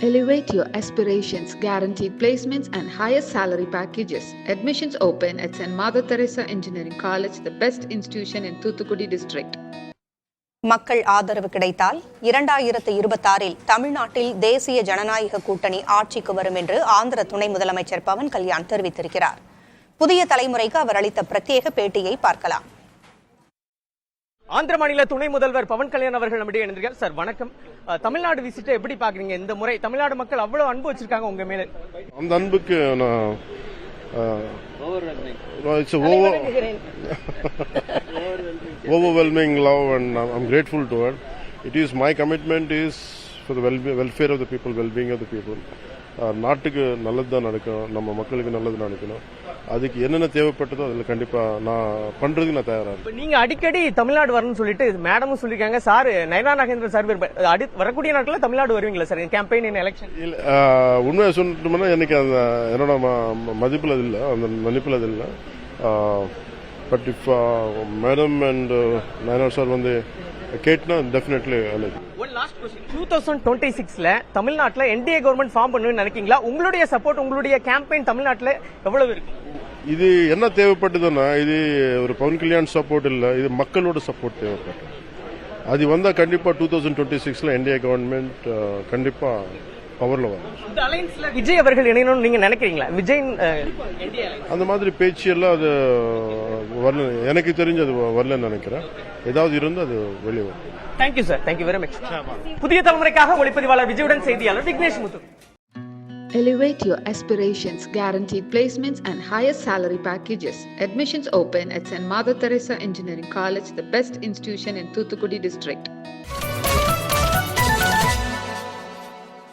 Elevate your aspirations, guaranteed placements and higher salary packages. Admissions open at St. Mother Teresa Engineering College, the best institution in Thuthukudi district. மக்கள் ஆதரவு கிடைத்தால் 2026இல் தமிழ்நாட்டில் தேசிய ஜனநாயக கூட்டணி ஆட்சிக்கு வரும் என்று ஆந்திர துணை முதலமைச்சர் பவன் கல்யாண் தெரிவித்திருக்கிறார். புதிய தலைமுறைக்கு அவர் அளித்த பிரத்யேக பேட்டியை பார்க்கலாம். ஆந்திர மாநில துணை முதல்வர் பவன் கல்யாண் அவர்கள் நம்மிடையே இணைந்திருக்கார். சார் வணக்கம். தமிழ்நாடு விசிட்டை எப்படி பாக்குறீங்க? இந்த முறை தமிழ்நாடு மக்கள் அவ்வளவு அன்பு வச்சிருக்காங்க உங்க மேல. அந்த அன்புக்கு it's a overwhelming love and I'm grateful to it. It is my commitment is for the welfare of the people, well-being of the people. நாட்டுக்கு நல்லது தான் நடக்கணும், நம்ம மக்களுக்கு நல்லது நடக்கணும். அதுக்கு என்னென்ன தேவைப்பட்டதோ அதில் கண்டிப்பா நான் பண்றதுக்கு நான் தயாரா இருக்கேன். நீங்க அடிக்கடி தமிழ்நாடு வரணும்னு சொல்லிட்டு மேடமும் சொல்லிருக்காங்க. சார் நயனா நாகேந்திர சார் வரக்கூடிய நாட்களில் தமிழ்நாடு வருவீங்களா சார்? கேம்பெயின் இன் எலெக்ஷன். உண்மையை சொல்லணும்னா எனக்கு அந்த என்னோட மதிப்புல அது இல்லை, அந்த மதிப்புல அது இல்லை. But if madam and Nayana sir வந்து கேட்னா டெஃபினெட்லி அல்லது. One last question. 2026ல தமிழ்நாட்டுல என்டிஏ கவர்மெண்ட் ஃபார்ம் பண்ணுன்னு நினைக்கீங்களா? உங்களுடைய சப்போர்ட், உங்களுடைய கேம்பெயின் தமிழ்நாட்டுல எவ்வளவு இருக்கு? இது என்ன தேவைப்பட்டதுன்னா, இது ஒரு பவன் கல்யாண் சப்போர்ட் இல்ல, இது மக்களோட சப்போர்ட் தேவைப்பட்டது. அது வந்தா கண்டிப்பா 2026ல என்டிஏ கவர்மெண்ட் கண்டிப்பா பவர்ல வரும். இந்த அலையன்ஸ்ல விஜய் அவர்கள் இணையணும்னு நீங்க நினைக்கிறீங்களா? விஜய் அந்த மாதிரி பேச்சு எல்லாம் அது வரல, எனக்கு தெரிஞ்சு அது வரலன்னு நினைக்கிறேன். ஏதாவது இருந்து அது வெளியே வரும். Thank you sir, thank you very much. புதிய தலைமுறைக்காக ஒளிப்பதிவாளர் விஜயுடன் செய்தியாளர் விக்னேஷ் முத்து. Elevate your aspirations, guaranteed placements and higher salary packages. Admissions open at St. Mother Teresa Engineering College, the best institution in Thuthukudi district.